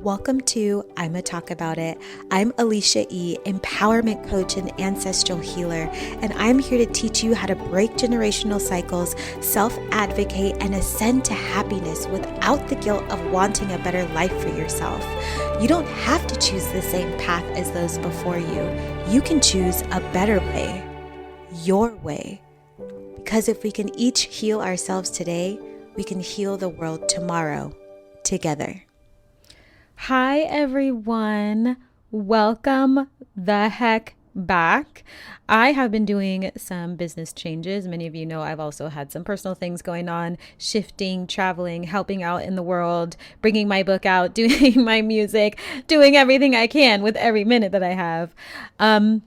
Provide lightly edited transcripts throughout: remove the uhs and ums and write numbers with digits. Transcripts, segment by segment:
Welcome to I'ma Talk About It. I'm Alicia E., empowerment coach and ancestral healer, and I'm here to teach you how to break generational cycles, self-advocate, and ascend to happiness without the guilt of wanting a better life for yourself. You don't have to choose the same path as those before you. You can choose a better way, your way. Because if we can each heal ourselves today, we can heal the world tomorrow together. Hi, everyone. Welcome the heck back. I have been doing some business changes. Many of you know I've also had some personal things going on, shifting, traveling, helping out in the world, bringing my book out, doing my music, doing everything I can with every minute that I have. And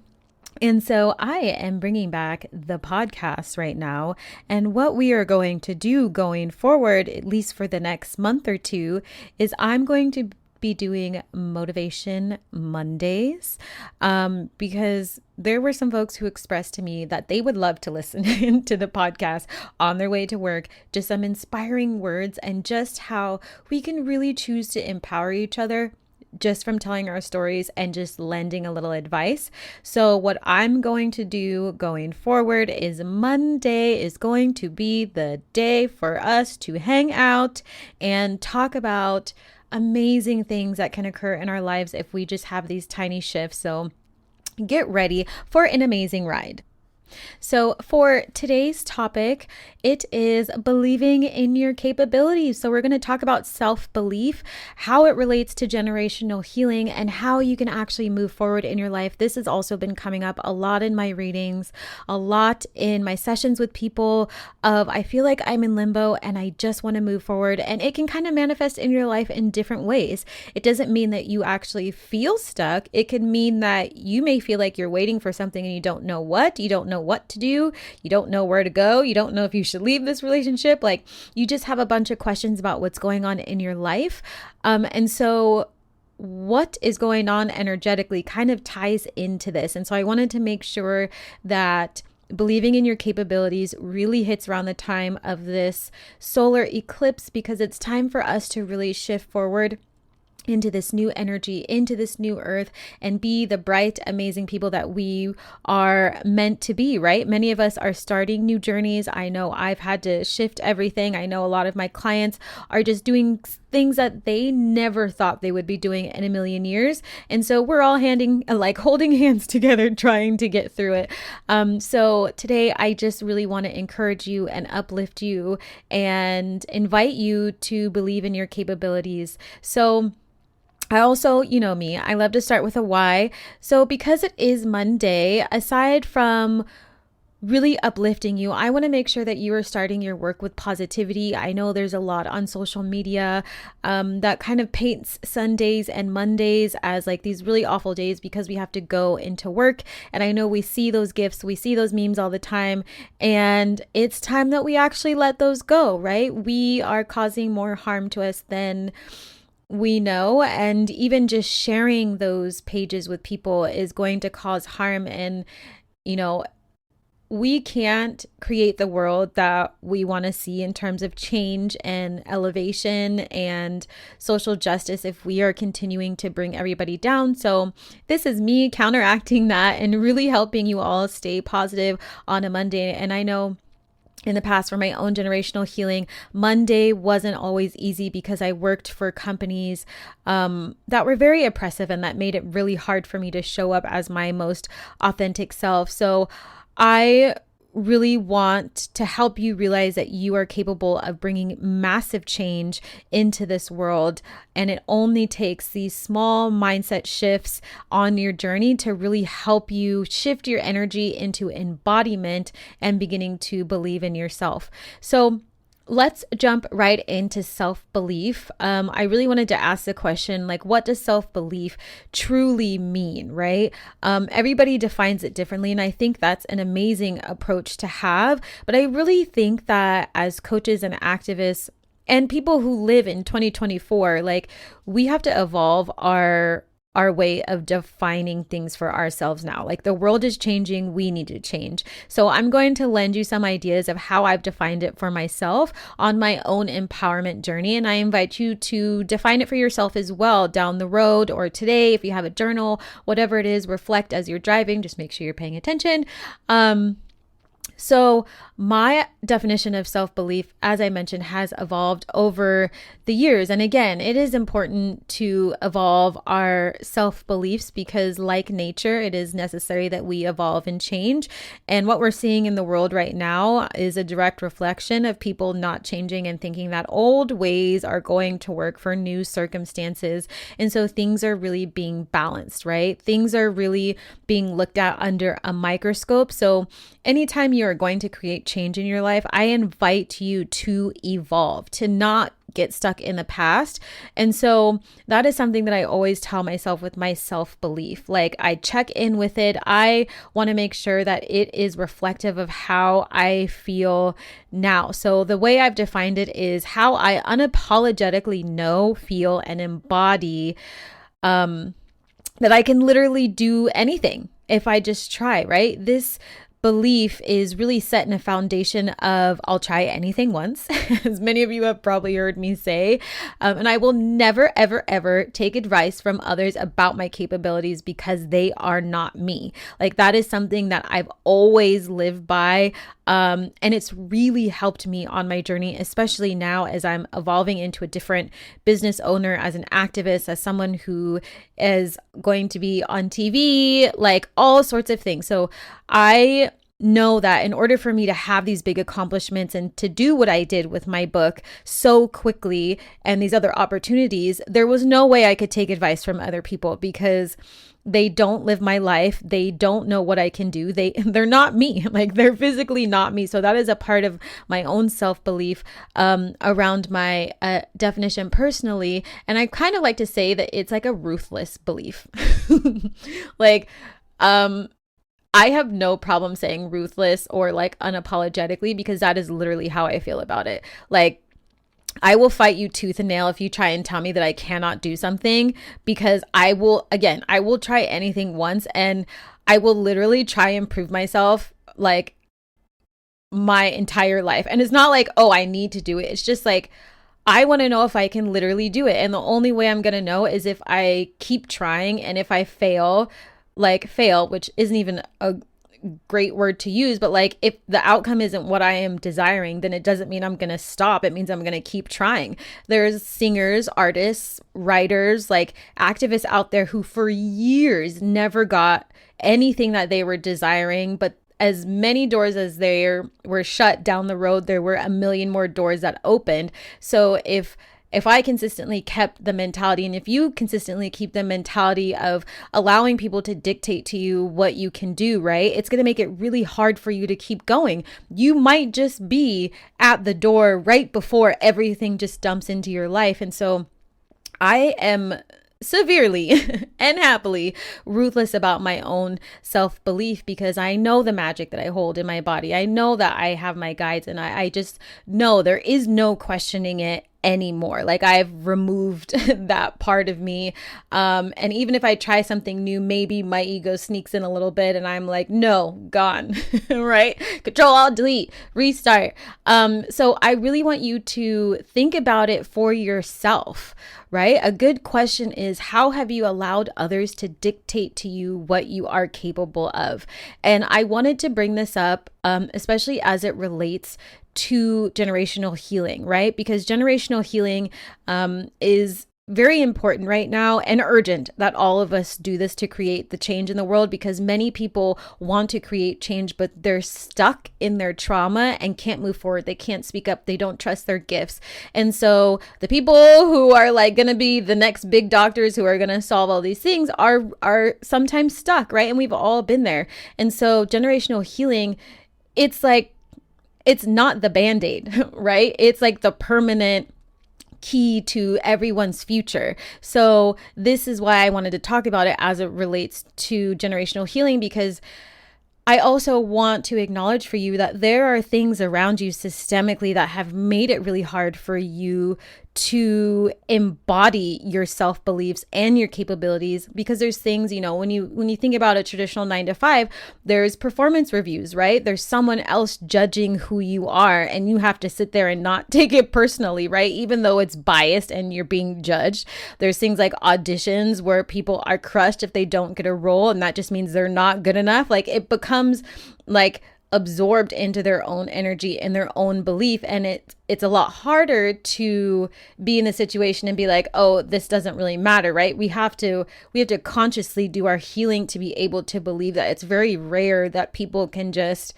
so I am bringing back the podcast right now. And what we are going to do going forward, at least for the next month or two, is I'm going to be doing Motivation Mondays because there were some folks who expressed to me that they would love to listen to the podcast on their way to work, just some inspiring words and just how we can really choose to empower each other just from telling our stories and just lending a little advice. So what I'm going to do going forward is Monday is going to be the day for us to hang out and talk about amazing things that can occur in our lives if we just have these tiny shifts. So get ready for an amazing ride. So for today's topic, it is believing in your capabilities. So we're going to talk about self-belief, how it relates to generational healing, and how you can actually move forward in your life. This has also been coming up a lot in my readings, a lot in my sessions with people of I feel like I'm in limbo and I just want to move forward. And it can kind of manifest in your life in different ways. It doesn't mean that you actually feel stuck. It could mean that you may feel like you're waiting for something and you don't know what, you don't know what to do, you don't know where to go, you don't know if you should leave this relationship, like you just have a bunch of questions about what's going on in your life. And so what is going on energetically kind of ties into this. And so I wanted to make sure that believing in your capabilities really hits around the time of this solar eclipse, because it's time for us to really shift forward into this new energy, into this new earth, and be the bright, amazing people that we are meant to be, right? Many of us are starting new journeys. I know I've had to shift everything. I know a lot of my clients are just doing things that they never thought they would be doing in a million years. And so we're all holding hands together, trying to get through it. So today I just really want to encourage you and uplift you and invite you to believe in your capabilities. So I also, you know me, I love to start with a why. So because it is Monday, aside from really uplifting you, I want to make sure that you are starting your work with positivity. I know there's a lot on social media that kind of paints Sundays and Mondays as like these really awful days because we have to go into work. And I know we see those gifts, we see those memes all the time, and it's time that we actually let those go, right? We are causing more harm to us than we know, and even just sharing those pages with people is going to cause harm. And we can't create the world that we want to see in terms of change and elevation and social justice if we are continuing to bring everybody down. So this is me counteracting that and really helping you all stay positive on a Monday. And I know in the past, for my own generational healing, Monday wasn't always easy because I worked for companies that were very oppressive, and that made it really hard for me to show up as my most authentic self. So I really want to help you realize that you are capable of bringing massive change into this world. And it only takes these small mindset shifts on your journey to really help you shift your energy into embodiment and beginning to believe in yourself. So let's jump right into self-belief. I really wanted to ask the question, like, what does self-belief truly mean, right? Everybody defines it differently, and I think that's an amazing approach to have. But I really think that as coaches and activists and people who live in 2024, like, we have to evolve our our way of defining things for ourselves now. Like the world is changing, we need to change. So I'm going to lend you some ideas of how I've defined it for myself on my own empowerment journey. And I invite you to define it for yourself as well down the road or today. If you have a journal, whatever it is, reflect as you're driving, just make sure you're paying attention. So my definition of self-belief, as I mentioned, has evolved over the years. And again, it is important to evolve our self-beliefs because like nature, it is necessary that we evolve and change. And what we're seeing in the world right now is a direct reflection of people not changing and thinking that old ways are going to work for new circumstances. And so things are really being balanced, right? Things are really being looked at under a microscope. So anytime you are going to create change in your life, I invite you to evolve, to not get stuck in the past. And so that is something that I always tell myself with my self-belief. Like I check in with it. I want to make sure that it is reflective of how I feel now. So the way I've defined it is how I unapologetically know, feel, and embody that I can literally do anything if I just try, right? This belief is really set in a foundation of I'll try anything once, as many of you have probably heard me say, and I will never, ever, ever take advice from others about my capabilities because they are not me. Like that is something that I've always lived by, and it's really helped me on my journey, especially now as I'm evolving into a different business owner, as an activist, as someone who is going to be on TV, like all sorts of things. So I know that in order for me to have these big accomplishments and to do what I did with my book so quickly and these other opportunities, there was no way I could take advice from other people because they don't live my life. They don't know what I can do. They're not me. Like they're physically not me. So that is a part of my own self-belief around my definition personally. And I kind of like to say that it's like a ruthless belief. Like, I have no problem saying ruthless or like unapologetically because that is literally how I feel about it. Like I will fight you tooth and nail if you try and tell me that I cannot do something because I will try anything once and I will literally try and prove myself like my entire life. And it's not like, oh, I need to do it. It's just like, I want to know if I can literally do it. And the only way I'm going to know is if I keep trying and if I fail, which isn't even a great word to use, but like if the outcome isn't what I am desiring, then it doesn't mean I'm going to stop. It means I'm going to keep trying. There's singers, artists, writers, like activists out there who for years never got anything that they were desiring, but as many doors as there were shut down the road, there were a million more doors that opened. So if I consistently kept the mentality, and if you consistently keep the mentality of allowing people to dictate to you what you can do, right? It's going to make it really hard for you to keep going. You might just be at the door right before everything just dumps into your life. And so I am severely and happily ruthless about my own self-belief because I know the magic that I hold in my body. I know that I have my guides and I just know there is no questioning it anymore. Like I've removed that part of me. And even if I try something new, maybe my ego sneaks in a little bit and I'm like, no, gone, right? Control, Alt, delete, restart. So I really want you to think about it for yourself, right? A good question is, how have you allowed others to dictate to you what you are capable of? And I wanted to bring this up, especially as it relates to generational healing, right? Because generational healing is very important right now and urgent that all of us do this to create the change in the world because many people want to create change, but they're stuck in their trauma and can't move forward. They can't speak up. They don't trust their gifts. And so the people who are like going to be the next big doctors who are going to solve all these things are sometimes stuck, right? And we've all been there. And so generational healing, it's like, it's not the Band-Aid, right? It's like the permanent key to everyone's future. So this is why I wanted to talk about it as it relates to generational healing, because I also want to acknowledge for you that there are things around you systemically that have made it really hard for you to embody your self-beliefs and your capabilities, because there's things, when you think about a traditional 9 to 5, there's performance reviews, right? There's someone else judging who you are, and you have to sit there and not take it personally, right? Even though it's biased and you're being judged. There's things like auditions where people are crushed if they don't get a role, and that just means they're not good enough. Like, it becomes like absorbed into their own energy and their own belief, and it's a lot harder to be in the situation and be like, oh, this doesn't really matter, right? We have to consciously do our healing to be able to believe that. It's very rare that people can just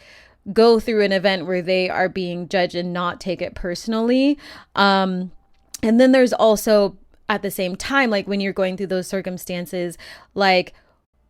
go through an event where they are being judged and not take it personally. And then there's also, at the same time, like when you're going through those circumstances, like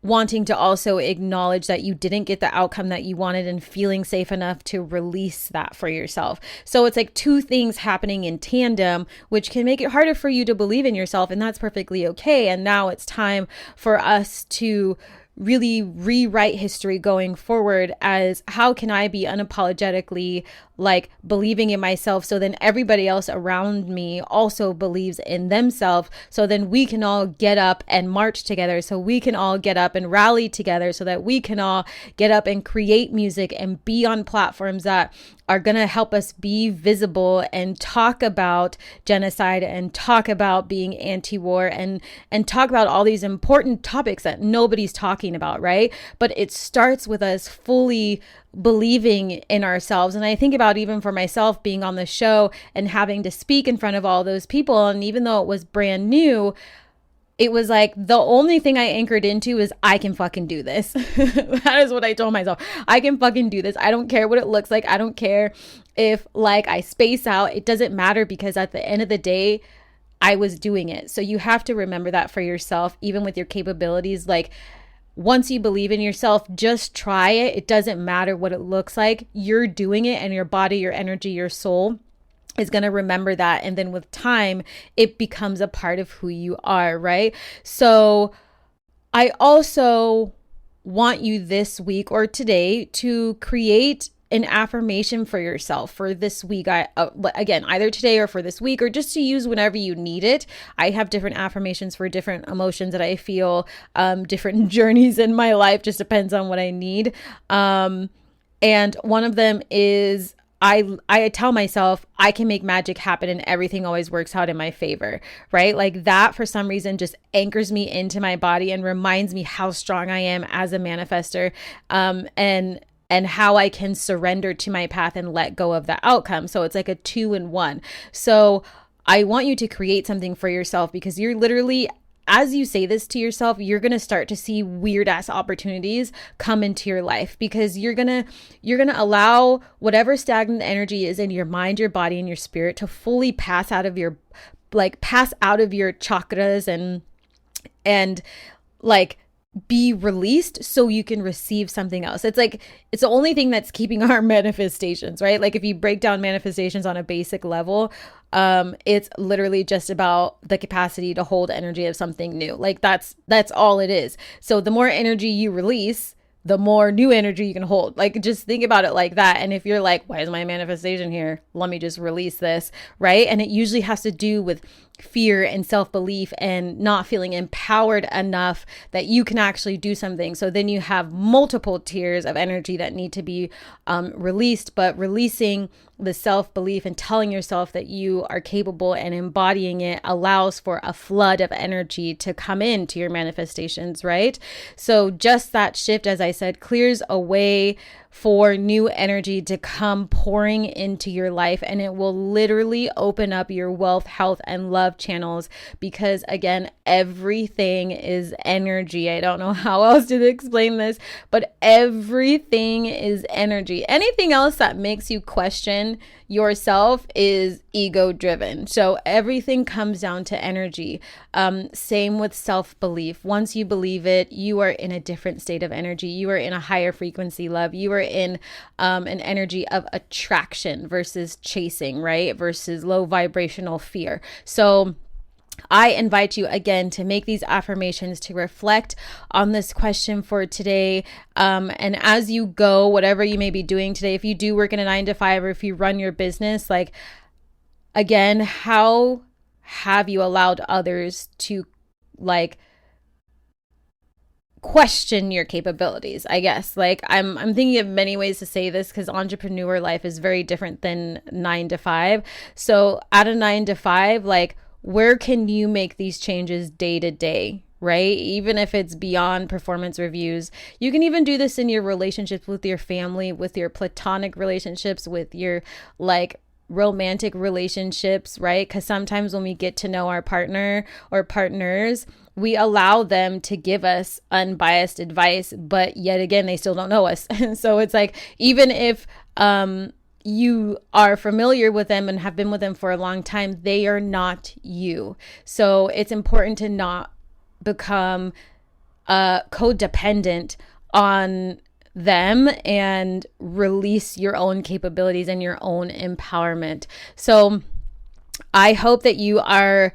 wanting to also acknowledge that you didn't get the outcome that you wanted and feeling safe enough to release that for yourself. So it's like two things happening in tandem, which can make it harder for you to believe in yourself, and that's perfectly okay. And now it's time for us to really rewrite history going forward as, how can I be unapologetically like believing in myself, so then everybody else around me also believes in themselves, so then we can all get up and march together, so we can all get up and rally together, so that we can all get up and create music and be on platforms that are going to help us be visible and talk about genocide and talk about being anti-war and talk about all these important topics that nobody's talking about, right? But it starts with us fully believing in ourselves. And I think about, even for myself, being on the show and having to speak in front of all those people. And even though it was brand new, it was like the only thing I anchored into is, I can fucking do this. That is what I told myself. I can fucking do this. I don't care what it looks like. I don't care if like I space out. It doesn't matter, because at the end of the day, I was doing it. So you have to remember that for yourself, even with your capabilities. Like, once you believe in yourself, just try it. It doesn't matter what it looks like. You're doing it, and your body, your energy, your soul is going to remember that. And then with time, it becomes a part of who you are, right? So I also want you this week or today to create an affirmation for yourself for this week. Again, either today or for this week, or just to use whenever you need it. I have different affirmations for different emotions that I feel, different journeys in my life, just depends on what I need. And one of them is, I tell myself I can make magic happen and everything always works out in my favor, right? Like that, for some reason, just anchors me into my body and reminds me how strong I am as a manifester, and how I can surrender to my path and let go of the outcome. So it's like a 2-in-1. So I want you to create something for yourself, because you're literally, as you say this to yourself, you're going to start to see weird ass opportunities come into your life, because you're going to allow whatever stagnant energy is in your mind, your body, and your spirit to fully pass out of your chakras and like be released, so you can receive something else. It's like, it's the only thing that's keeping our manifestations, right? Like if you break down manifestations on a basic level, it's literally just about the capacity to hold energy of something new. Like that's all it is. So the more energy you release, the more new energy you can hold. Like, just think about it like that. And if you're like, why is my manifestation here? Let me just release this, right? And it usually has to do with fear and self-belief and not feeling empowered enough that you can actually do something. So then you have multiple tiers of energy that need to be released, but releasing the self-belief and telling yourself that you are capable and embodying it allows for a flood of energy to come into your manifestations, right? So just that shift, as I said, clears a way for new energy to come pouring into your life, and it will literally open up your wealth, health, and love channels, because again, everything is energy. I don't know how else to explain this, but everything is energy. Anything else that makes you question yourself is ego driven. So everything comes down to energy. Same with self-belief. Once you believe it, you are in a different state of energy. You are in a higher frequency love. You are in an energy of attraction versus chasing, right? Versus low vibrational fear. So I invite you again to make these affirmations, to reflect on this question for today. And as you go, whatever you may be doing today, if you do work in a 9 to 5, or if you run your business, like, again, how have you allowed others to like question your capabilities, I guess. Like I'm thinking of many ways to say this, because entrepreneur life is very different than 9 to 5. So at a 9 to 5, like where can you make these changes day to day, right? Even if it's beyond performance reviews, you can even do this in your relationships with your family, with your platonic relationships, with your like romantic relationships, right? Because sometimes when we get to know our partner or partners, we allow them to give us unbiased advice, but yet again, they still don't know us. And so it's like, even if you are familiar with them and have been with them for a long time, they are not you. So it's important to not become codependent on them and release your own capabilities and your own empowerment. So I hope that you are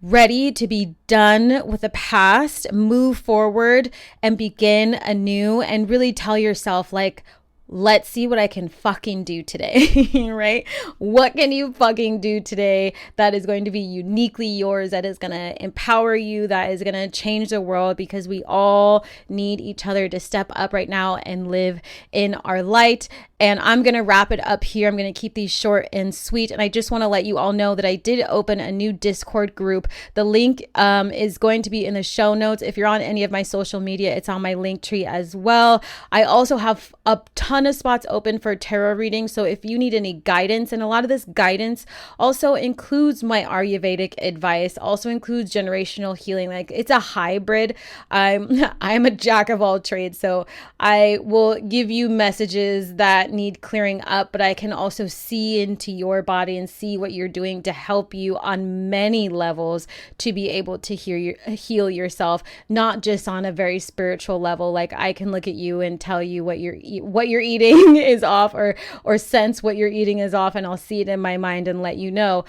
ready to be done with the past, move forward and begin anew, and really tell yourself, like, let's see what I can fucking do today, right? What can you fucking do today that is going to be uniquely yours, that is going to empower you, that is going to change the world? Because we all need each other to step up right now and live in our light. And I'm going to wrap it up here. I'm going to keep these short and sweet. And I just want to let you all know that I did open a new Discord group. The link is going to be in the show notes. If you're on any of my social media, it's on my link tree as well. I also have a ton of spots open for tarot reading. So if you need any guidance, and a lot of this guidance also includes my Ayurvedic advice, also includes generational healing. Like, it's a hybrid. I'm a jack of all trades. So I will give you messages that need clearing up, but I can also see into your body and see what you're doing to help you on many levels to be able to heal yourself, not just on a very spiritual level. Like, I can look at you and tell you what you're eating is off, or sense what you're eating is off, and I'll see it in my mind and let you know.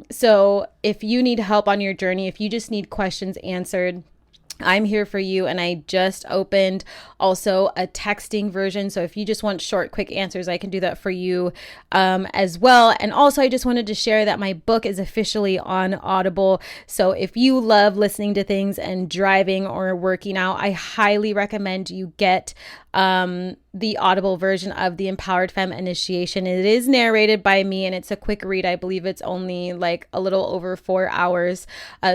So if you need help on your journey, if you just need questions answered, I'm here for you. And I just opened also a texting version. So if you just want short, quick answers, I can do that for you as well. And also, I just wanted to share that my book is officially on Audible. So if you love listening to things and driving or working out, I highly recommend you get the Audible version of The Empowered Femme Initiation. It is narrated by me, and it's a quick read. I believe it's only like a little over 4 hours.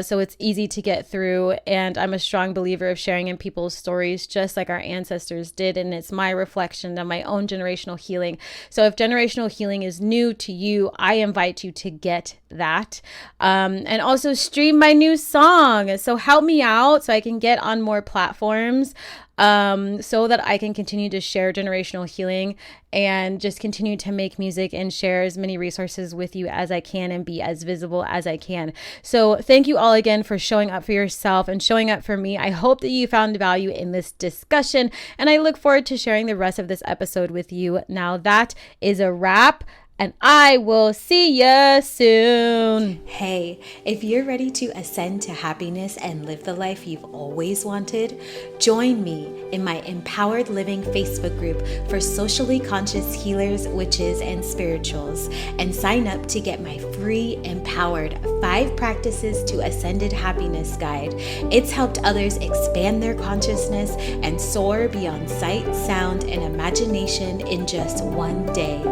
So it's easy to get through. And I'm a strong believer of sharing in people's stories, just like our ancestors did. And it's my reflection of my own generational healing. So if generational healing is new to you, I invite you to get that. And also stream my new song. So help me out so I can get on more platforms, so that I can continue to share generational healing and just continue to make music and share as many resources with you as I can and be as visible as I can. So thank you all again for showing up for yourself and showing up for me. I hope that you found value in this discussion, and I look forward to sharing the rest of this episode with you. Now that is a wrap, and I will see you soon. Hey, if you're ready to ascend to happiness and live the life you've always wanted, join me in my Empowered Living Facebook group for socially conscious healers, witches, and spirituals, and sign up to get my free Empowered 5 Practices to Ascended Happiness guide. It's helped others expand their consciousness and soar beyond sight, sound, and imagination in just one day.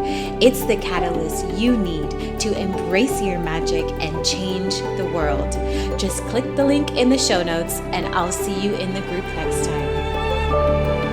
It's the catalyst you need to embrace your magic and change the world. Just click the link in the show notes, and I'll see you in the group next time.